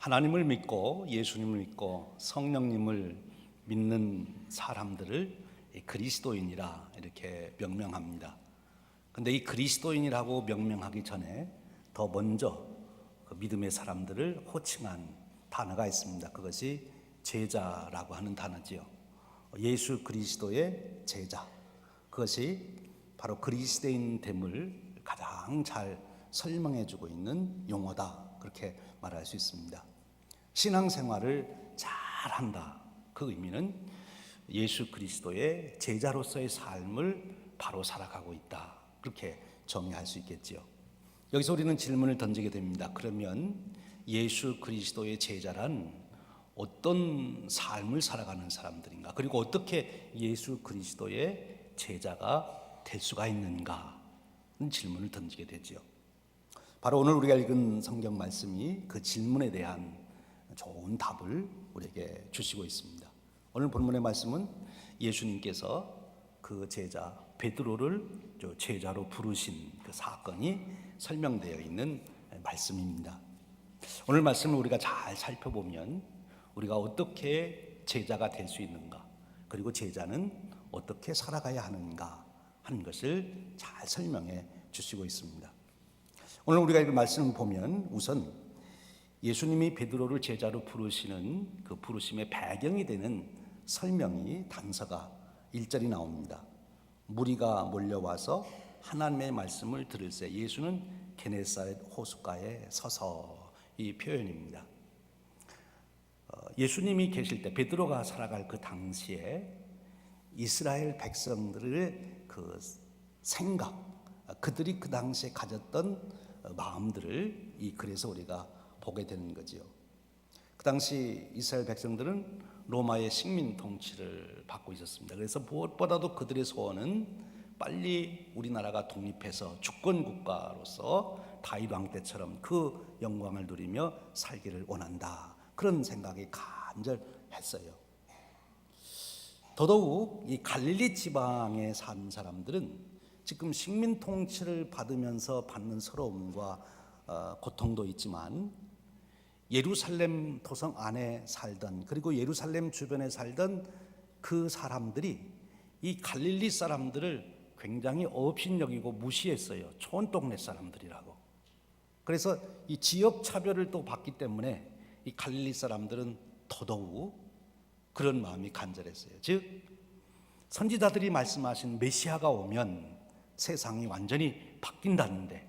하나님을 믿고 예수님을 믿고 성령님을 믿는 사람들을 그리스도인이라 이렇게 명명합니다. 근데 이 그리스도인이라고 명명하기 전에 더 먼저 그 믿음의 사람들을 호칭한 단어가 있습니다. 그것이 제자라고 하는 단어지요. 예수 그리스도의 제자. 그것이 바로 그리스도인됨을 가장 잘 설명해주고 있는 용어다. 그렇게 말할 수 있습니다. 신앙생활을 잘한다. 그 의미는 예수 그리스도의 제자로서의 삶을 바로 살아가고 있다. 그렇게 정의할 수 있겠지요. 여기서 우리는 질문을 던지게 됩니다. 그러면 예수 그리스도의 제자란 어떤 삶을 살아가는 사람들인가? 그리고 어떻게 예수 그리스도의 제자가 될 수가 있는가? 는 질문을 던지게 되지요. 바로 오늘 우리가 읽은 성경 말씀이 그 질문에 대한 좋은 답을 우리에게 주시고 있습니다. 오늘 본문의 말씀은 예수님께서 그 제자 베드로를 제자로 부르신 그 사건이 설명되어 있는 말씀입니다. 오늘 말씀을 우리가 잘 살펴보면 우리가 어떻게 제자가 될 수 있는가, 그리고 제자는 어떻게 살아가야 하는가 하는 것을 잘 설명해 주시고 있습니다. 오늘 우리가 이 말씀을 보면 우선 예수님이 베드로를 제자로 부르시는 그 부르심의 배경이 되는 설명이 단서가 1절이 나옵니다. 무리가 몰려와서 하나님의 말씀을 들을새 예수는 게네사렛 호숫가에 서서, 이 표현입니다. 예수님이 계실 때 베드로가 살아갈 그 당시에 이스라엘 백성들의 그 생각, 그들이 그 당시에 가졌던 마음들을 이 글에서 우리가 보게 되는 거지요. 그 당시 이스라엘 백성들은 로마의 식민 통치를 받고 있었습니다. 그래서 무엇보다도 그들의 소원은 빨리 우리나라가 독립해서 주권 국가로서 다윗 왕 때처럼 그 영광을 누리며 살기를 원한다. 그런 생각이 간절했어요. 더더욱 이 갈릴리 지방에 사는 사람들은 지금 식민 통치를 받으면서 받는 서러움과 고통도 있지만 예루살렘 도성 안에 살던, 그리고 예루살렘 주변에 살던 그 사람들이 이 갈릴리 사람들을 굉장히 업신여기고 무시했어요. 촌동네 사람들이라고. 그래서 이 지역 차별을 또 받기 때문에 이 갈릴리 사람들은 더더욱 그런 마음이 간절했어요. 즉 선지자들이 말씀하신 메시아가 오면 세상이 완전히 바뀐다는데,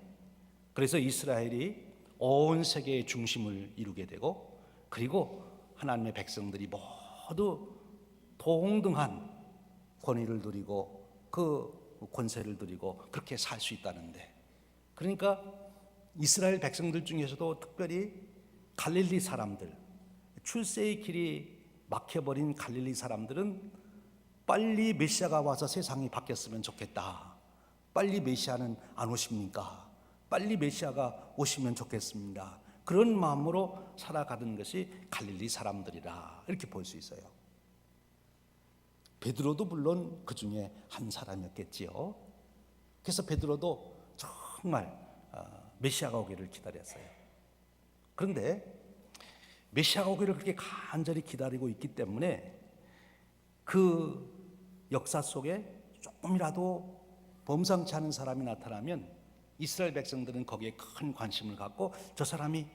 그래서 이스라엘이 온 세계의 중심을 이루게 되고, 그리고 하나님의 백성들이 모두 동등한 권위를 누리고 그 권세를 누리고 그렇게 살 수 있다는데, 그러니까 이스라엘 백성들 중에서도 특별히 갈릴리 사람들, 출세의 길이 막혀버린 갈릴리 사람들은 빨리 메시아가 와서 세상이 바뀌었으면 좋겠다. 빨리 메시아는 안 오십니까? 빨리 메시아가 오시면 좋겠습니다. 그런 마음으로 살아가는 것이 갈릴리 사람들이라 이렇게 볼 수 있어요. 베드로도 물론 그 중에 한 사람이었겠지요. 그래서 베드로도 정말 메시아가 오기를 기다렸어요. 그런데 메시아가 오기를 그렇게 간절히 기다리고 있기 때문에 그 역사 속에 조금이라도 범상치 않은 사람이 나타나면 이스라엘 백성들은 거기에 큰 관심을 갖고 저 사람이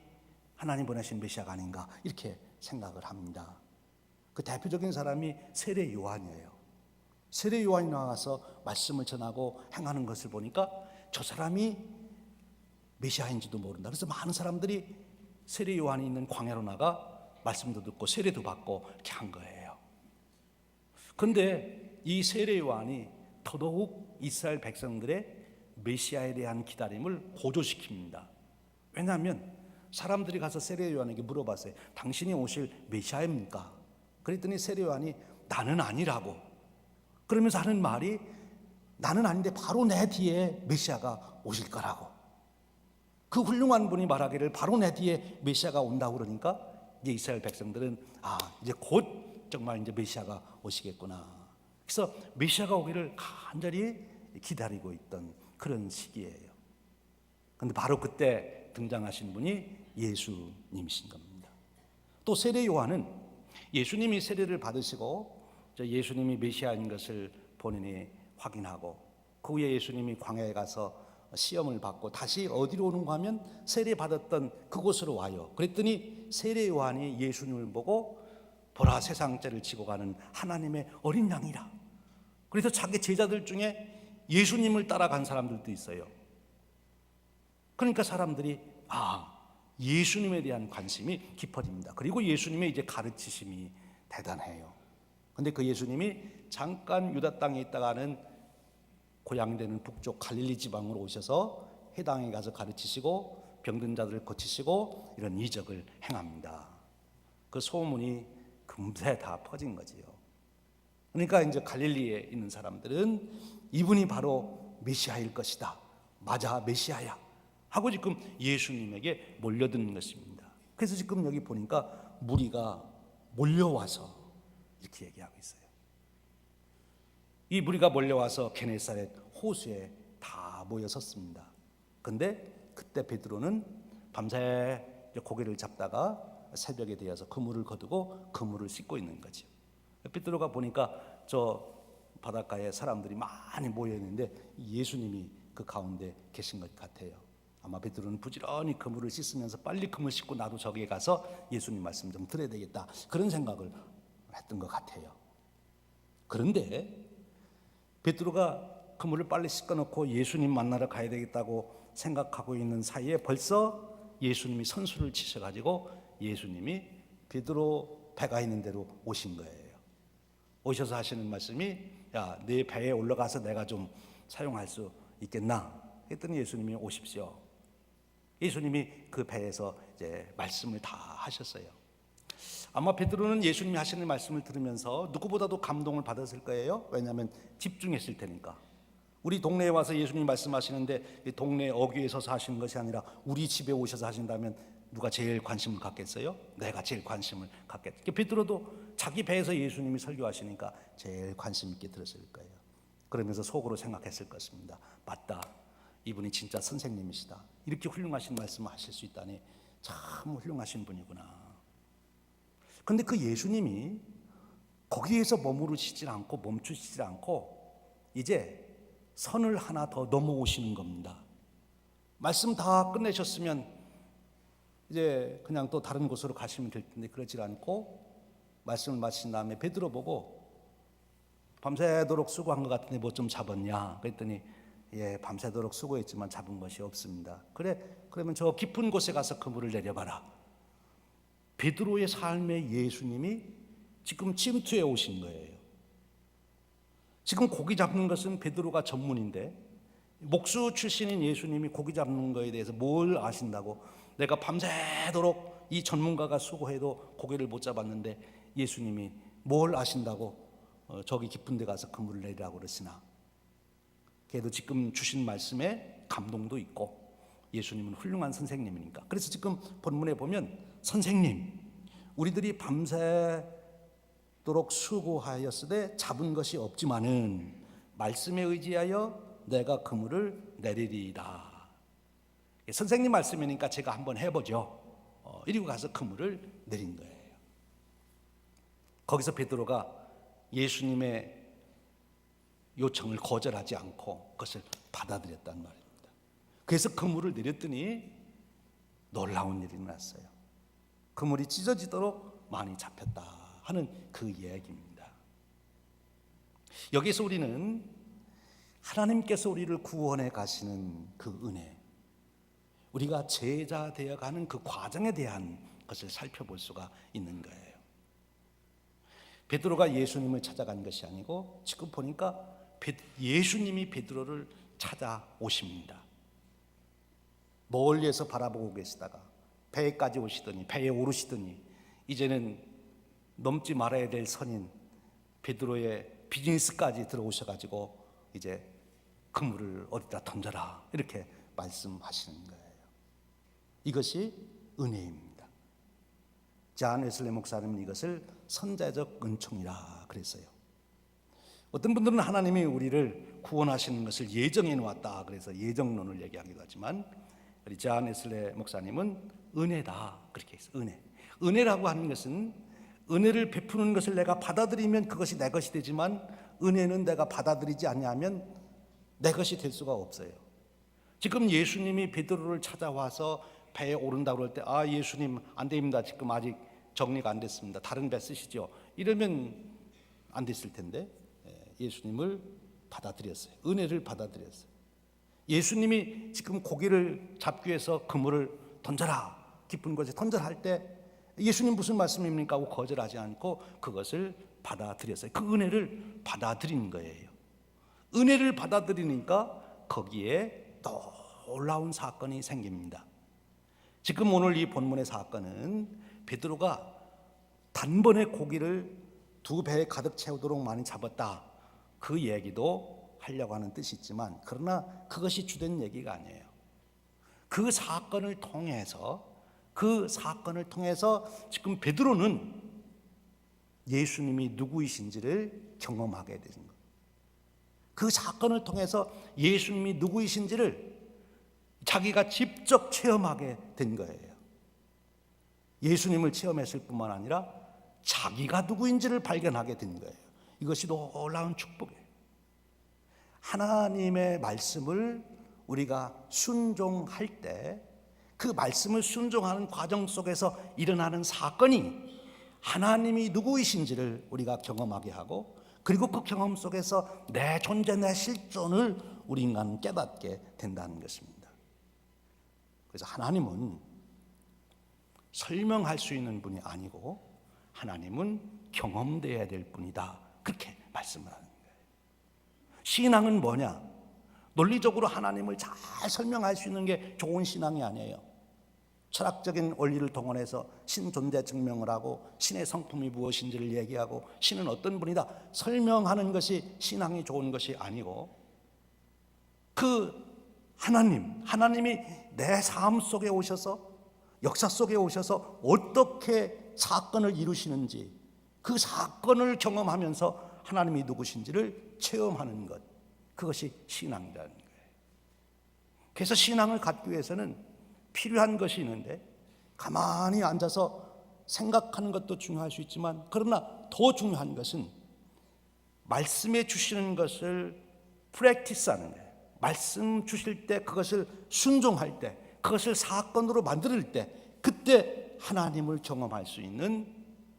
하나님 보내신 메시아가 아닌가 이렇게 생각을 합니다. 그 대표적인 사람이 세례 요한이에요. 세례 요한이 나와서 말씀을 전하고 행하는 것을 보니까 저 사람이 메시아인지도 모른다. 그래서 많은 사람들이 세례 요한이 있는 광야로 나가 말씀도 듣고 세례도 받고 이렇게 한 거예요. 그런데 이 세례 요한이 더더욱 이스라엘 백성들의 메시아에 대한 기다림을 고조시킵니다. 왜냐하면 사람들이 가서 세례 요한에게 물어봤어요. 당신이 오실 메시아입니까? 그랬더니 세례 요한이 나는 아니라고. 그러면서 하는 말이 나는 아닌데 바로 내 뒤에 메시아가 오실 거라고. 그 훌륭한 분이 말하기를 바로 내 뒤에 메시아가 온다고 그러니까 이제 이스라엘 백성들은 이제 곧 정말 이제 메시아가 오시겠구나. 그래서 메시아가 오기를 간절히 기다리고 있던 그런 시기예요. 그런데 바로 그때 등장하신 분이 예수님이신 겁니다. 또 세례 요한은 예수님이 세례를 받으시고 예수님이 메시아인 것을 본인이 확인하고 그 후에 예수님이 광야에 가서 시험을 받고 다시 어디로 오는가 하면 세례 받았던 그곳으로 와요. 그랬더니 세례 요한이 예수님을 보고 보라, 세상 죄를 지고 가는 하나님의 어린 양이라. 그래서 자기 제자들 중에 예수님을 따라간 사람들도 있어요. 그러니까 사람들이 예수님에 대한 관심이 깊어집니다. 그리고 예수님의 이제 가르치심이 대단해요. 근데 그 예수님이 잠깐 유다 땅에 있다가는 고향 되는 북쪽 갈릴리 지방으로 오셔서 해당에 가서 가르치시고 병든 자들을 고치시고 이런 이적을 행합니다. 그 소문이 금세 다 퍼진 거지요. 그러니까 이제 갈릴리에 있는 사람들은 이분이 바로 메시아일 것이다. 맞아, 메시아야. 하고 지금 예수님에게 몰려드는 것입니다. 그래서 지금 여기 보니까 무리가 몰려와서 이렇게 얘기하고 있어요. 이 무리가 몰려와서 게네사렛 호수에 다 모여섰습니다. 근데 그때 베드로는 밤새 고기를 잡다가 새벽에 되어서 그물을 거두고 그물을 씻고 있는 거죠. 베드로가 보니까 저 바닷가에 사람들이 많이 모여 있는데 예수님이 그 가운데 계신 것 같아요. 아마 베드로는 부지런히 그물을 씻으면서 빨리 그물 씻고 나도 저기에 가서 예수님 말씀 좀 들어야 되겠다, 그런 생각을 했던 것 같아요. 그런데 베드로가 그물을 빨리 씻어놓고 예수님 만나러 가야 되겠다고 생각하고 있는 사이에 벌써 예수님이 선수를 치셔가지고 예수님이 베드로 배가 있는 데로 오신 거예요. 오셔서 하시는 말씀이, 야, 내 배에 올라가서 내가 좀 사용할 수 있겠나? 했더니 예수님이 오십시오. 예수님이 그 배에서 이제 말씀을 다 하셨어요. 아마 베드로는 예수님이 하시는 말씀을 들으면서 누구보다도 감동을 받았을 거예요. 왜냐하면 집중했을 테니까. 우리 동네에 와서 예수님이 말씀하시는데 동네 어귀에 서서 하시는 것이 아니라 우리 집에 오셔서 하신다면 누가 제일 관심을 갖겠어요? 내가 제일 관심을 갖겠죠. 베드로도 자기 배에서 예수님이 설교하시니까 제일 관심 있게 들었을 거예요. 그러면서 속으로 생각했을 것입니다. 맞다, 이분이 진짜 선생님이시다. 이렇게 훌륭하신 말씀을 하실 수 있다니 참 훌륭하신 분이구나. 그런데 그 예수님이 거기에서 머무르시질 않고 멈추시질 않고 이제 선을 하나 더 넘어오시는 겁니다. 말씀 다 끝내셨으면 이제 그냥 또 다른 곳으로 가시면 될 텐데 그러지 않고 말씀을 마친 다음에 베드로 보고 밤새도록 수고한 것 같은데 뭐 좀 잡았냐? 그랬더니 예, 밤새도록 수고했지만 잡은 것이 없습니다. 그래, 그러면 저 깊은 곳에 가서 그물을 내려봐라. 베드로의 삶에 예수님이 지금 침투해 오신 거예요. 지금 고기 잡는 것은 베드로가 전문인데 목수 출신인 예수님이 고기 잡는 거에 대해서 뭘 아신다고? 내가 밤새도록 이 전문가가 수고해도 고기를 못 잡았는데 예수님이 뭘 아신다고 저기 깊은 데 가서 그물을 내리라고 그러시나? 걔도 지금 주신 말씀에 감동도 있고 예수님은 훌륭한 선생님이니까. 그래서 지금 본문에 보면 선생님, 우리들이 밤새도록 수고하였으되 잡은 것이 없지만은 말씀에 의지하여 내가 그물을 내리리이다. 선생님 말씀이니까 제가 한번 해보죠. 이리고 가서 그물을 내린 거예요. 거기서 베드로가 예수님의 요청을 거절하지 않고 그것을 받아들였단 말입니다. 그래서 그물을 내렸더니 놀라운 일이 났어요. 그물이 찢어지도록 많이 잡혔다 하는 그 이야기입니다. 여기서 우리는 하나님께서 우리를 구원해 가시는 그 은혜, 우리가 제자 되어가는 그 과정에 대한 것을 살펴볼 수가 있는 거예요. 베드로가 예수님을 찾아간 것이 아니고 지금 보니까 예수님이 베드로를 찾아오십니다. 멀리에서 바라보고 계시다가 배에까지 오시더니, 배에 오르시더니 이제는 넘지 말아야 될 선인 베드로의 비즈니스까지 들어오셔가지고 이제 그물을 어디다 던져라 이렇게 말씀하시는 거예요. 이것이 은혜입니다. 존 웨슬리 목사님은 이것을 선자적 은총이라 그랬어요. 어떤 분들은 하나님이 우리를 구원하시는 것을 예정해 놓았다 그래서 예정론을 얘기하기도 하지만 우리 존 웨슬리 목사님은 은혜다 그렇게 했어요. 은혜. 은혜라고 하는 것은 은혜를 베푸는 것을 내가 받아들이면 그것이 내 것이 되지만 은혜는 내가 받아들이지 않냐면 내 것이 될 수가 없어요. 지금 예수님이 베드로를 찾아와서 배에 오른다고 그럴 때 예수님 안 됩니다. 지금 아직 정리가 안 됐습니다. 다른 배 쓰시죠. 이러면 안 됐을 텐데 예수님을 받아들였어요. 은혜를 받아들였어요. 예수님이 지금 고기를 잡기 위해서 그물을 던져라, 깊은 곳에 던져라 할 때 예수님 무슨 말씀입니까 하고 거절하지 않고 그것을 받아들였어요. 그 은혜를 받아들인 거예요. 은혜를 받아들이니까 거기에 놀라운 사건이 생깁니다. 지금 오늘 이 본문의 사건은 베드로가 단번에 고기를 2배에 가득 채우도록 많이 잡았다, 그 얘기도 하려고 하는 뜻이 있지만 그러나 그것이 주된 얘기가 아니에요. 그 사건을 통해서 지금 베드로는 예수님이 누구이신지를 경험하게 되는 거예요. 그 사건을 통해서 예수님이 누구이신지를 자기가 직접 체험하게 된 거예요. 예수님을 체험했을 뿐만 아니라 자기가 누구인지를 발견하게 된 거예요. 이것이 놀라운 축복이에요. 하나님의 말씀을 우리가 순종할 때 그 말씀을 순종하는 과정 속에서 일어나는 사건이 하나님이 누구이신지를 우리가 경험하게 하고, 그리고 그 경험 속에서 내 존재, 내 실존을 우리 인간은 깨닫게 된다는 것입니다. 그래서 하나님은 설명할 수 있는 분이 아니고 하나님은 경험되어야 될 분이다, 그렇게 말씀을 하는 거예요. 신앙은 뭐냐? 논리적으로 하나님을 잘 설명할 수 있는 게 좋은 신앙이 아니에요. 철학적인 원리를 동원해서 신 존재 증명을 하고 신의 성품이 무엇인지를 얘기하고 신은 어떤 분이다 설명하는 것이 신앙이 좋은 것이 아니고, 그 하나님이 내 삶 속에 오셔서 역사 속에 오셔서 어떻게 사건을 이루시는지, 그 사건을 경험하면서 하나님이 누구신지를 체험하는 것, 그것이 신앙이라는 거예요. 그래서 신앙을 갖기 위해서는 필요한 것이 있는데, 가만히 앉아서 생각하는 것도 중요할 수 있지만 그러나 더 중요한 것은 말씀에 주시는 것을 프랙티스하는 거예요. 말씀 주실 때 그것을 순종할 때, 그것을 사건으로 만들 때, 그때 하나님을 경험할 수 있는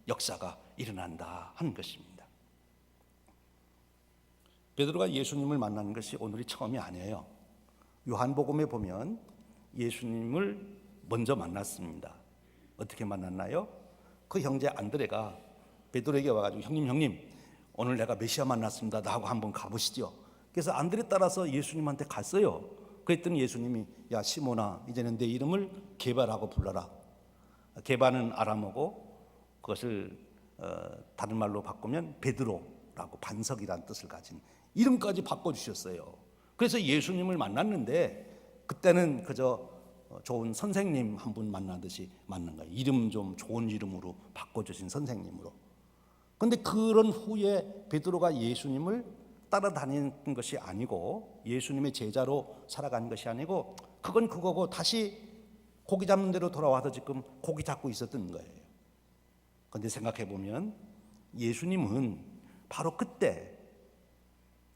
역사가 일어난다 하는 것입니다. 베드로가 예수님을 만난 것이 오늘이 처음이 아니에요. 요한복음에 보면 예수님을 먼저 만났습니다. 어떻게 만났나요? 그 형제 안드레가 베드로에게 와가지고 형님 오늘 내가 메시아 만났습니다 하고 한번 가보시죠. 그래서 안드레 따라서 예수님한테 갔어요. 그랬더니 예수님이 야 시몬아, 이제는 내 이름을 게바라고 불러라. 게바는 아람어고 그것을 다른 말로 바꾸면 베드로라고, 반석이라는 뜻을 가진 이름까지 바꿔주셨어요. 그래서 예수님을 만났는데 그때는 그저 좋은 선생님 한 분 만나듯이 만난 거예요. 이름 좀 좋은 이름으로 바꿔주신 선생님으로. 그런데 그런 후에 베드로가 예수님을 따라다니는 것이 아니고, 예수님의 제자로 살아간 것이 아니고, 그건 그거고 다시 고기 잡는 데로 돌아와서 지금 고기 잡고 있었던 거예요. 그런데 생각해 보면 예수님은 바로 그때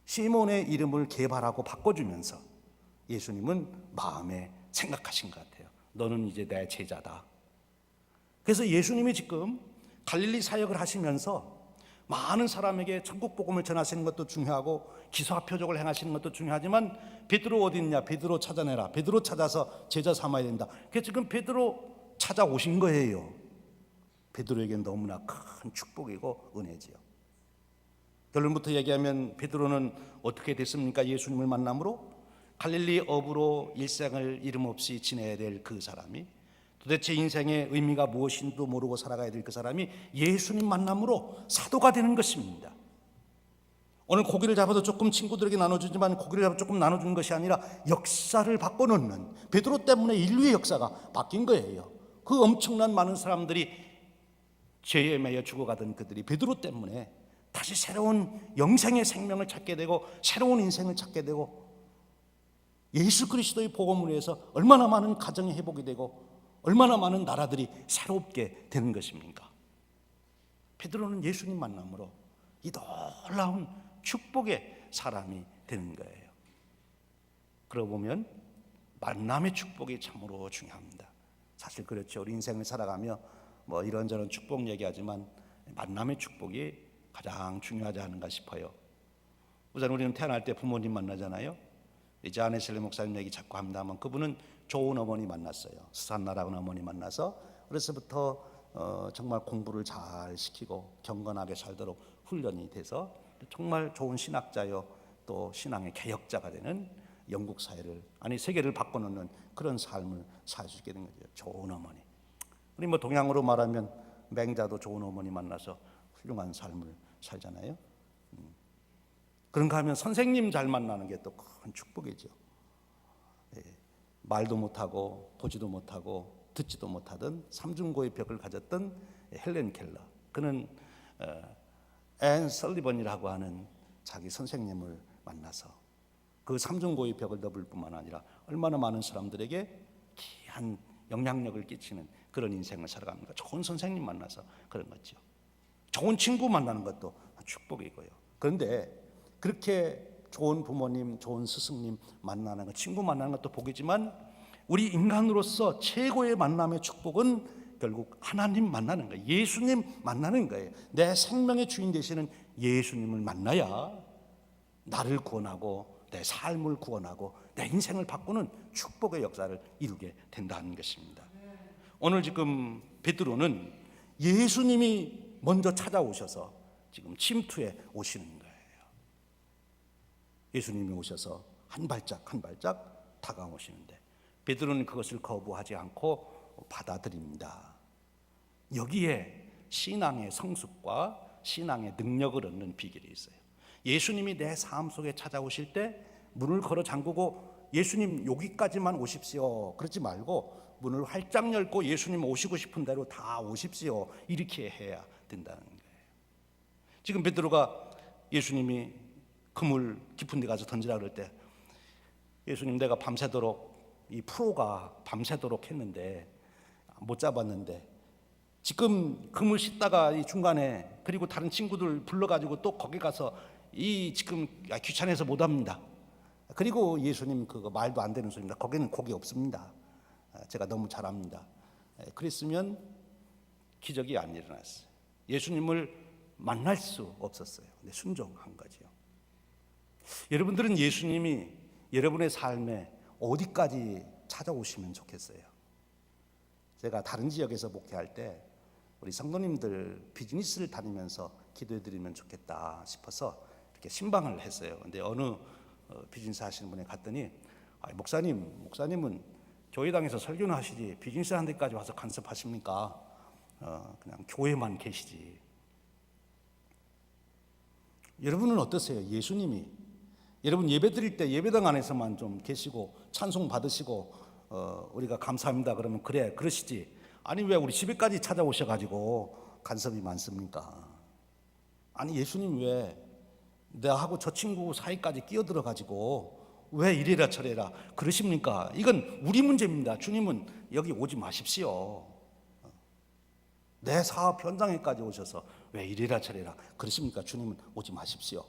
시몬의 이름을 게바라고 바꿔주면서 예수님은 마음에 생각하신 것 같아요. 너는 이제 내 제자다. 그래서 예수님이 지금 갈릴리 사역을 하시면서 많은 사람에게 천국 복음을 전하시는 것도 중요하고 기사와 표적을 행하시는 것도 중요하지만 베드로 어디 있냐? 베드로 찾아내라. 베드로 찾아서 제자 삼아야 된다. 그래서 지금 베드로 찾아오신 거예요. 베드로에게는 너무나 큰 축복이고 은혜지요. 결론부터 얘기하면 베드로는 어떻게 됐습니까? 예수님을 만남으로 갈릴리 어부로 일생을 이름 없이 지내야 될 그 사람이, 도대체 인생의 의미가 무엇인지도 모르고 살아가야 될 그 사람이 예수님 만남으로 사도가 되는 것입니다. 오늘 고기를 잡아도 조금 친구들에게 나눠주지만 고기를 잡아 조금 나눠주는 것이 아니라 역사를 바꿔놓는, 베드로 때문에 인류의 역사가 바뀐 거예요. 그 엄청난 많은 사람들이 죄에 매여 죽어가던 그들이 베드로 때문에 다시 새로운 영생의 생명을 찾게 되고 새로운 인생을 찾게 되고 예수 그리스도의 복음을 위해서 얼마나 많은 가정이 회복이 되고 얼마나 많은 나라들이 새롭게 되는 것입니까? 베드로는 예수님 만남으로 이 놀라운 축복의 사람이 되는 거예요. 그러고 보면 만남의 축복이 참으로 중요합니다. 사실 그렇죠. 우리 인생을 살아가며 뭐 이런저런 축복 얘기하지만 만남의 축복이 가장 중요하지 않은가 싶어요. 우선 우리는 태어날 때 부모님 만나잖아요. 이제 아네셀리 목사님 얘기 자꾸 합니다만 그분은 좋은 어머니 만났어요. 수산나라는 어머니 만나서 어려서부터 정말 공부를 잘 시키고 경건하게 살도록 훈련이 돼서 정말 좋은 신학자요 또 신앙의 개혁자가 되는 영국 사회를 아니 세계를 바꿔놓는 그런 삶을 살 수 있게 된 거죠. 좋은 어머니. 우리 뭐 동양으로 말하면 맹자도 좋은 어머니 만나서 훌륭한 삶을 살잖아요. 그런가 하면 선생님 잘 만나는 게 또 큰 축복이죠. 예, 말도 못하고 보지도 못하고 듣지도 못하던 삼중고의 벽을 가졌던 헬렌 켈러. 그는 앤 설리번이라고 하는 자기 선생님을 만나서 그 삼중고의 벽을 넘을 뿐만 아니라 얼마나 많은 사람들에게 귀한 영향력을 끼치는 그런 인생을 살아갑니다. 좋은 선생님 만나서 그런 거죠. 좋은 친구 만나는 것도 축복이고요. 그런데 그렇게 좋은 부모님, 좋은 스승님 만나는 것, 친구 만나는 것도 복이지만 우리 인간으로서 최고의 만남의 축복은 결국 하나님 만나는 거예요. 예수님 만나는 거예요. 내 생명의 주인 되시는 예수님을 만나야 나를 구원하고 내 삶을 구원하고 내 인생을 바꾸는 축복의 역사를 이루게 된다는 것입니다. 오늘 지금 베드로는 예수님이 먼저 찾아오셔서 지금 침투해 오시는 거예요. 예수님이 오셔서 한 발짝 한 발짝 다가오시는데 베드로는 그것을 거부하지 않고 받아들입니다. 여기에 신앙의 성숙과 신앙의 능력을 얻는 비결이 있어요. 예수님이 내 삶 속에 찾아오실 때 문을 걸어 잠그고 예수님 여기까지만 오십시오 그러지 말고 문을 활짝 열고 예수님 오시고 싶은 대로 다 오십시오 이렇게 해야 된다는 거예요. 지금 베드로가 예수님이 그물 깊은 데 가서 던지라 그럴 때 예수님 내가 밤새도록 이 프로가 밤새도록 했는데 못 잡았는데 지금 그물 씻다가 이 중간에 그리고 다른 친구들 불러가지고 또 거기 가서 이 지금 귀찮아서 못 합니다. 그리고 예수님 그거 말도 안 되는 소리입니다. 거기는 고기 없습니다. 제가 너무 잘합니다. 그랬으면 기적이 안 일어났어요. 예수님을 만날 수 없었어요. 근데 순종한 거죠. 여러분들은 예수님이 여러분의 삶에 어디까지 찾아오시면 좋겠어요? 제가 다른 지역에서 목회할 때 우리 성도님들 비즈니스를 다니면서 기도해 드리면 좋겠다 싶어서 이렇게 신방을 했어요. 근데 어느 비즈니스 하시는 분에 갔더니 목사님은 교회당에서 설교는 하시지 비즈니스 하는 데까지 와서 간섭하십니까? 그냥 교회만 계시지. 여러분은 어떠세요? 예수님이 여러분 예배 드릴 때 예배당 안에서만 좀 계시고 찬송 받으시고 우리가 감사합니다 그러면 그래 그러시지. 아니 왜 우리 집에까지 찾아오셔가지고 간섭이 많습니까? 아니 예수님 왜 나하고 저 친구 사이까지 끼어들어가지고 왜 이래라 저래라 그러십니까? 이건 우리 문제입니다. 주님은 여기 오지 마십시오. 내 사업 현장에까지 오셔서 왜 이래라 저래라 그러십니까? 주님은 오지 마십시오.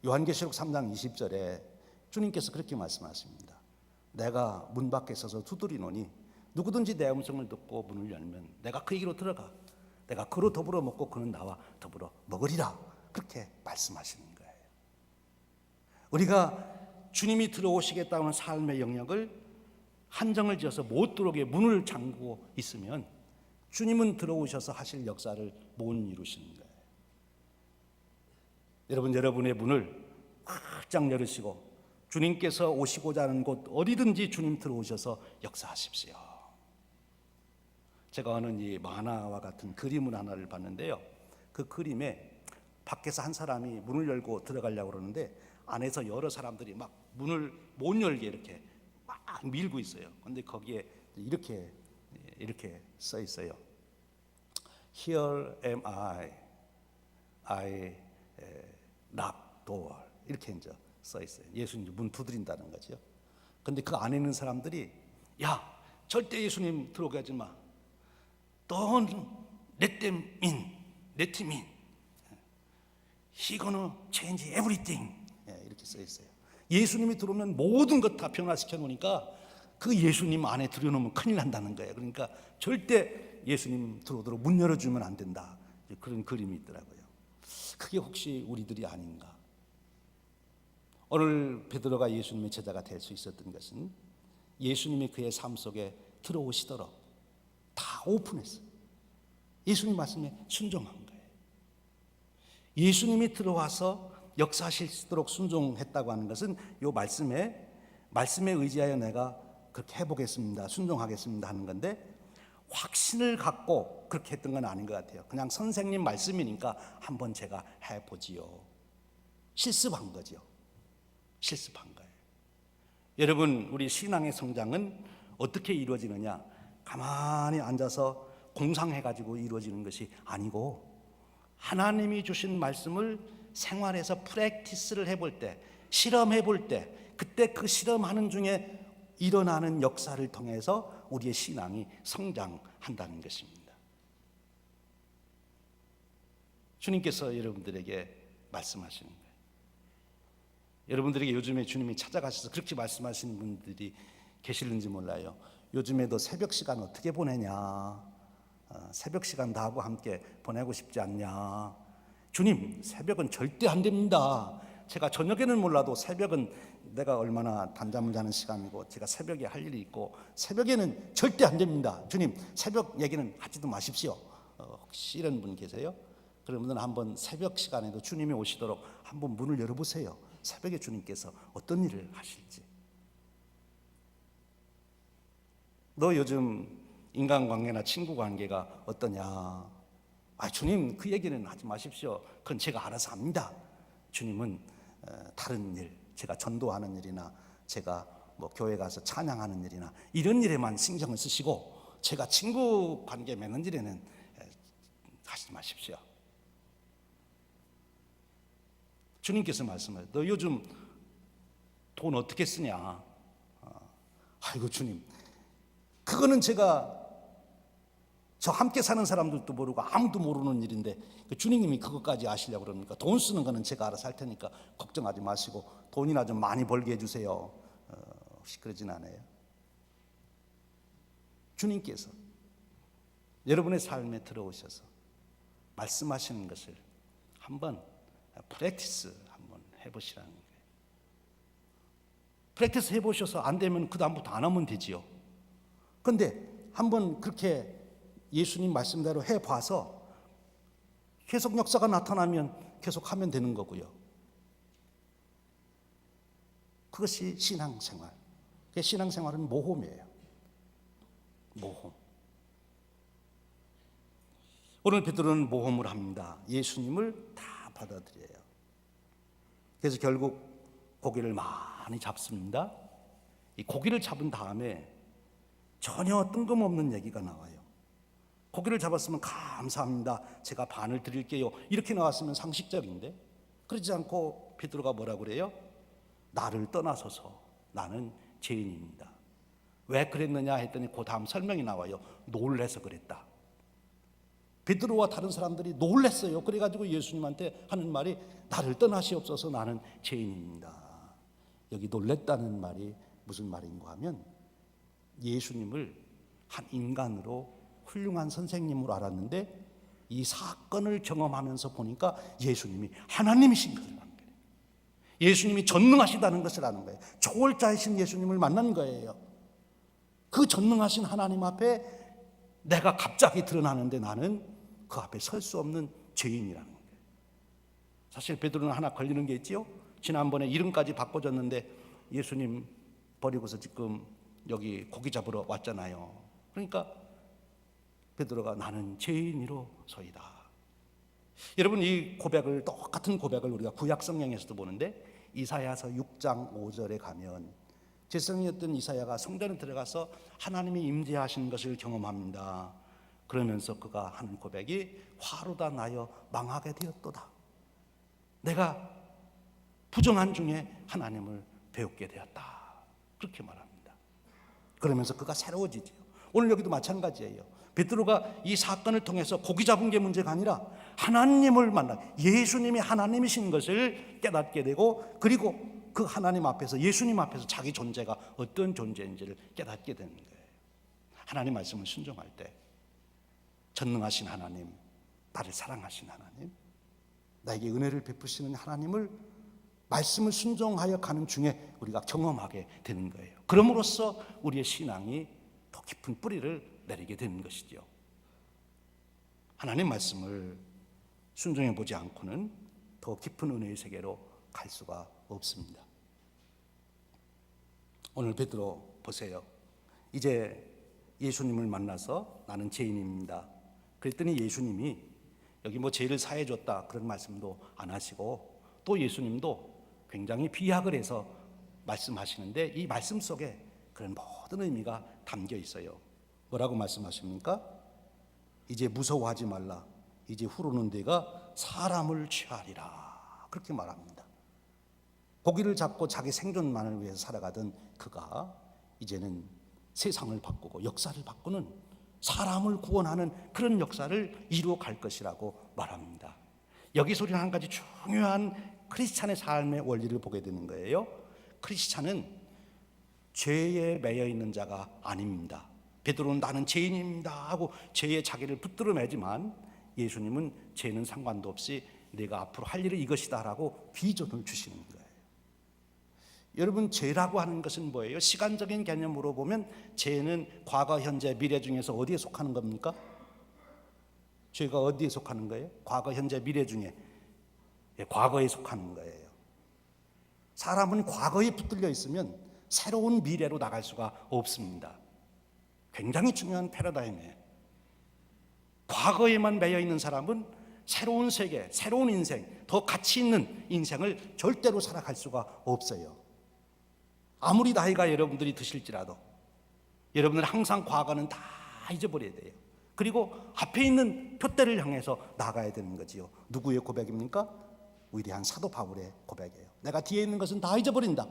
요한계시록 3장 20절에 주님께서 그렇게 말씀하십니다. 내가 문 밖에 서서 두드리노니 누구든지 내 음성을 듣고 문을 열면 내가 그에게로 들어가 내가 그로 더불어 먹고 그는 나와 더불어 먹으리라 그렇게 말씀하시는 거예요. 우리가 주님이 들어오시겠다는 삶의 영역을 한정을 지어서 못 들어오게 문을 잠그고 있으면 주님은 들어오셔서 하실 역사를 못 이루시는 거예요. 여러분 여러분의 문을 활짝 열으시고 주님께서 오시고자 하는 곳 어디든지 주님 들어오셔서 역사하십시오. 제가 아는 이 만화와 같은 그림을 하나를 봤는데요. 그 그림에 밖에서 한 사람이 문을 열고 들어가려고 그러는데 안에서 여러 사람들이 막 문을 못 열게 이렇게 막 밀고 있어요. 그런데 거기에 이렇게 써 있어요. Here am I knock door 이렇게 이제 써 있어요. 예수님 문 두드린다는 거죠. 그런데 그 안에 있는 사람들이 야 절대 예수님 들어오게 하지 마. Don't let them in. Let him in. He gonna change everything. 이렇게 써 있어요. 예수님이 들어오면 모든 것 다 변화시켜 놓으니까 그 예수님 안에 들여놓으면 큰일 난다는 거예요. 그러니까 절대 예수님 들어오도록 문 열어주면 안 된다. 그런 그림이 있더라고요. 그게 혹시 우리들이 아닌가? 오늘 베드로가 예수님의 제자가 될 수 있었던 것은 예수님이 그의 삶 속에 들어오시도록 다 오픈했어요. 예수님 말씀에 순종한 거예요. 예수님이 들어와서 역사하실 수 있도록 순종했다고 하는 것은 이 말씀에 의지하여 내가 그렇게 해보겠습니다, 순종하겠습니다 하는 건데, 확신을 갖고 그렇게 했던 건 아닌 것 같아요. 그냥 선생님 말씀이니까 한번 제가 해보지요. 실습한 거죠. 실습한 거예요. 여러분, 우리 신앙의 성장은 어떻게 이루어지느냐? 가만히 앉아서 공상해가지고 이루어지는 것이 아니고, 하나님이 주신 말씀을 생활에서 프랙티스를 해볼 때, 실험해볼 때, 그때 그 실험하는 중에 일어나는 역사를 통해서 우리의 신앙이 성장한다는 것입니다. 주님께서 여러분들에게 말씀하시는 거예요. 여러분들에게 요즘에 주님이 찾아가셔서 그렇게 말씀하시는 분들이 계시는지 몰라요. 요즘에도 새벽 시간 어떻게 보내냐? 새벽 시간 나하고 함께 보내고 싶지 않냐? 주님, 새벽은 절대 안 됩니다. 제가 저녁에는 몰라도 새벽은 내가 얼마나 단잠을 자는 시간이고 제가 새벽에 할 일이 있고 새벽에는 절대 안 됩니다. 주님, 새벽 얘기는 하지도 마십시오. 혹시 이런 분 계세요? 그러면 한번 새벽 시간에도 주님이 오시도록 한번 문을 열어보세요. 새벽에 주님께서 어떤 일을 하실지. 너 요즘 인간관계나 친구관계가 어떠냐? 주님, 그 얘기는 하지 마십시오. 그건 제가 알아서 합니다. 주님은 다른 일, 제가 전도하는 일이나 제가 뭐 교회 가서 찬양하는 일이나 이런 일에만 신경을 쓰시고 제가 친구 관계 맺는 일에는 하지 마십시오. 주님께서 말씀하세요. 너 요즘 돈 어떻게 쓰냐? 아이고 주님, 그거는 제가 저 함께 사는 사람들도 모르고 아무도 모르는 일인데 주님님이 그것까지 아시려고 그러니까 돈 쓰는 거는 제가 알아서 할 테니까 걱정하지 마시고 돈이나 좀 많이 벌게 해주세요. 혹시 그러진 않아요? 주님께서 여러분의 삶에 들어오셔서 말씀하시는 것을 한번 프랙티스 한번 해보시라는 거예요. 프랙티스 해보셔서 안 되면 그 다음부터 안 하면 되지요. 그런데 한번 그렇게 예수님 말씀대로 해봐서 계속 역사가 나타나면 계속 하면 되는 거고요. 그것이 신앙생활. 신앙생활은 모험이에요. 모험. 오늘 베드로는 모험을 합니다. 예수님을 다 받아들여요. 그래서 결국 고기를 많이 잡습니다. 이 고기를 잡은 다음에 전혀 뜬금없는 얘기가 나와요. 고기를 잡았으면 감사합니다, 제가 반을 드릴게요, 이렇게 나왔으면 상식적인데 그러지 않고 베드로가 뭐라고 그래요? 나를 떠나소서, 나는 죄인입니다. 왜 그랬느냐 했더니 그 다음 설명이 나와요. 놀래서 그랬다. 베드로와 다른 사람들이 놀랬어요. 그래가지고 예수님한테 하는 말이 나를 떠나시옵소서, 나는 죄인입니다. 여기 놀랬다는 말이 무슨 말인가 하면 예수님을 한 인간으로 훌륭한 선생님으로 알았는데 이 사건을 경험하면서 보니까 예수님이 하나님이신 것을 아는 거예요. 예수님이 전능하시다는 것을 아는 거예요. 초월자이신 예수님을 만난 거예요. 그 전능하신 하나님 앞에 내가 갑자기 드러나는데 나는 그 앞에 설 수 없는 죄인이라는 거예요. 사실 베드로는 하나 걸리는 게 있지요. 지난번에 이름까지 바꿔줬는데 예수님 버리고서 지금 여기 고기 잡으러 왔잖아요. 그러니까 베드로가 나는 죄인이로소이다. 여러분, 이 고백을, 똑같은 고백을 우리가 구약 성경에서도 보는데 이사야서 6장 5절에 가면 제성이었던 이사야가 성전에 들어가서 하나님이 임재하신 것을 경험합니다. 그러면서 그가 하는 고백이 화로다 나여 망하게 되었도다. 내가 부정한 중에 하나님을 배우게 되었다. 그렇게 말합니다. 그러면서 그가 새로워지죠. 오늘 여기도 마찬가지예요. 베드로가 이 사건을 통해서 고기 잡은 게 문제가 아니라 하나님을 만나 예수님이 하나님이신 것을 깨닫게 되고, 그리고 그 하나님 앞에서, 예수님 앞에서 자기 존재가 어떤 존재인지를 깨닫게 되는 거예요. 하나님 말씀을 순종할 때 전능하신 하나님, 나를 사랑하신 하나님, 나에게 은혜를 베푸시는 하나님을 말씀을 순종하여 가는 중에 우리가 경험하게 되는 거예요. 그럼으로써 우리의 신앙이 더 깊은 뿌리를 내리게 되는 것이죠. 하나님 말씀을 순종해 보지 않고는 더 깊은 은혜의 세계로 갈 수가 없습니다. 오늘 베드로 보세요. 이제 예수님을 만나서 나는 죄인입니다. 그랬더니 예수님이 여기 뭐 죄를 사해 줬다 그런 말씀도 안 하시고, 또 예수님도 굉장히 비약을 해서 말씀하시는데 이 말씀 속에 그런 모든 의미가 담겨 있어요. 뭐라고 말씀하십니까? 이제 무서워하지 말라. 이제 후로는 네가 사람을 취하리라. 그렇게 말합니다. 고기를 잡고 자기 생존만을 위해서 살아가던 그가 이제는 세상을 바꾸고 역사를 바꾸는, 사람을 구원하는 그런 역사를 이루어 갈 것이라고 말합니다. 여기서 우리는 한 가지 중요한 크리스찬의 삶의 원리를 보게 되는 거예요. 크리스찬은 죄에 매여 있는 자가 아닙니다. 베드로는 나는 죄인입니다 하고 죄에 자기를 붙들어 매지만, 예수님은 죄는 상관도 없이 내가 앞으로 할 일은 이것이다 라고 비전을 주시는 거예요. 여러분, 죄라고 하는 것은 뭐예요? 시간적인 개념으로 보면 죄는 과거, 현재, 미래 중에서 어디에 속하는 겁니까? 죄가 어디에 속하는 거예요? 과거, 현재, 미래 중에 과거에 속하는 거예요. 사람은 과거에 붙들려 있으면 새로운 미래로 나갈 수가 없습니다. 굉장히 중요한 패러다임이에요. 과거에만 매여 있는 사람은 새로운 세계, 새로운 인생, 더 가치 있는 인생을 절대로 살아갈 수가 없어요. 아무리 나이가 여러분들이 드실지라도 여러분들 항상 과거는 다 잊어버려야 돼요. 그리고 앞에 있는 표대를 향해서 나가야 되는 거지요. 누구의 고백입니까? 위대한 사도 바울의 고백이에요. 내가 뒤에 있는 것은 다 잊어버린다.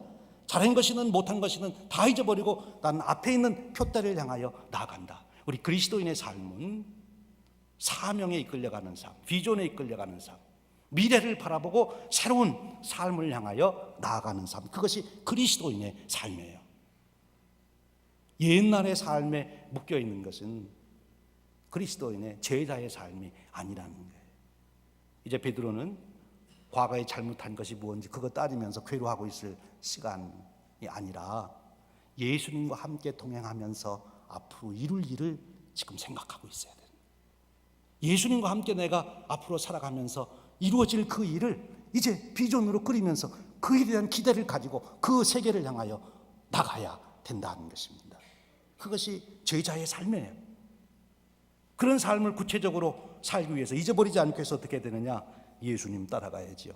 잘한 것이든 못한 것이든 다 잊어버리고 난 앞에 있는 표대를 향하여 나아간다. 우리 그리스도인의 삶은 사명에 이끌려가는 삶, 비전에 이끌려가는 삶, 미래를 바라보고 새로운 삶을 향하여 나아가는 삶, 그것이 그리스도인의 삶이에요. 옛날의 삶에 묶여있는 것은 그리스도인의 제자의 삶이 아니라는 거예요. 이제 베드로는 과거에 잘못한 것이 무엇인지 그거 따지면서 괴로워하고 있을 시간이 아니라 예수님과 함께 동행하면서 앞으로 이룰 일을 지금 생각하고 있어야 돼요. 예수님과 함께 내가 앞으로 살아가면서 이루어질 그 일을 이제 비전으로 그리면서 그 일에 대한 기대를 가지고 그 세계를 향하여 나가야 된다는 것입니다. 그것이 제자의 삶이에요. 그런 삶을 구체적으로 살기 위해서 잊어버리지 않기 위해서 어떻게 되느냐? 예수님 따라가야지요.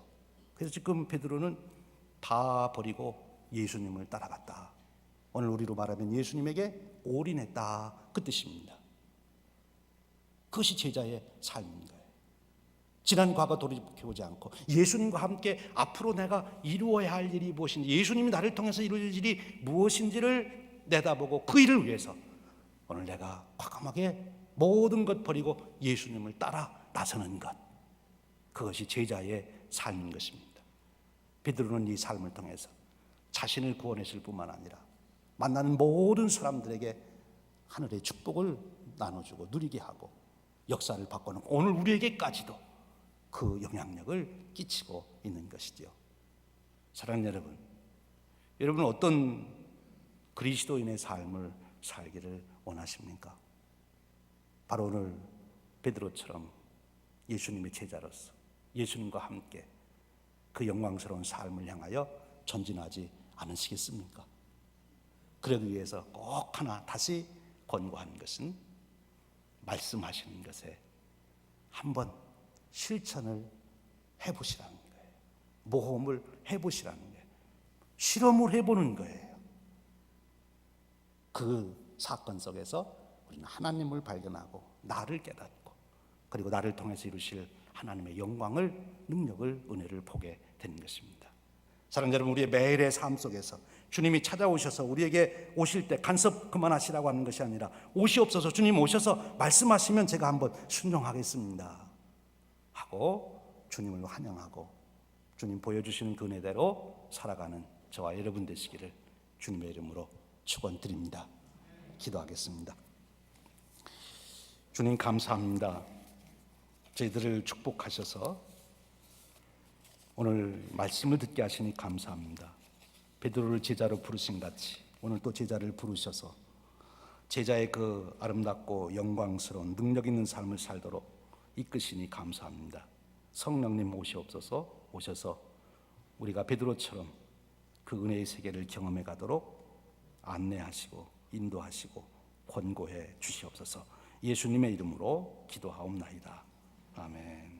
그래서 지금 베드로는 다 버리고 예수님을 따라갔다. 오늘 우리로 말하면 예수님에게 올인했다, 그 뜻입니다. 그것이 제자의 삶인 거예요. 지난 과거 돌이켜보지 않고 예수님과 함께 앞으로 내가 이루어야 할 일이 무엇인지, 예수님이 나를 통해서 이루어질 일이 무엇인지를 내다보고 그 일을 위해서 오늘 내가 과감하게 모든 것 버리고 예수님을 따라 나서는 것, 그것이 제자의 삶인 것입니다. 베드로는 이 삶을 통해서 자신을 구원했을 뿐만 아니라 만나는 모든 사람들에게 하늘의 축복을 나눠주고 누리게 하고 역사를 바꾸는, 오늘 우리에게까지도 그 영향력을 끼치고 있는 것이죠. 사랑하는 여러분, 여러분은 어떤 그리스도인의 삶을 살기를 원하십니까? 바로 오늘 베드로처럼 예수님의 제자로서 예수님과 함께 그 영광스러운 삶을 향하여 전진하지 않으시겠습니까? 그러기 위해서 꼭 하나 다시 권고하는 것은 말씀하시는 것에 한번 실천을 해보시라는 거예요. 모험을 해보시라는 거예요. 실험을 해보는 거예요. 그 사건 속에서 우리는 하나님을 발견하고 나를 깨닫고 그리고 나를 통해서 이루실 하나님의 영광을, 능력을, 은혜를 보게 되는 것입니다. 사랑하는 여러분, 우리의 매일의 삶 속에서 주님이 찾아오셔서 우리에게 오실 때 간섭 그만하시라고 하는 것이 아니라 오시옵소서, 주님 오셔서 말씀하시면 제가 한번 순종하겠습니다 하고 주님을 환영하고 주님 보여주시는 그 은혜대로 살아가는 저와 여러분 되시기를 주님의 이름으로 축원드립니다. 기도하겠습니다. 주님 감사합니다. 저희들을 축복하셔서 오늘 말씀을 듣게 하시니 감사합니다. 베드로를 제자로 부르신 같이 오늘 또 제자를 부르셔서 제자의 그 아름답고 영광스러운 능력 있는 삶을 살도록 이끄시니 감사합니다. 성령님 오시옵소서. 오셔서 우리가 베드로처럼 그 은혜의 세계를 경험해 가도록 안내하시고 인도하시고 권고해 주시옵소서. 예수님의 이름으로 기도하옵나이다. 아멘.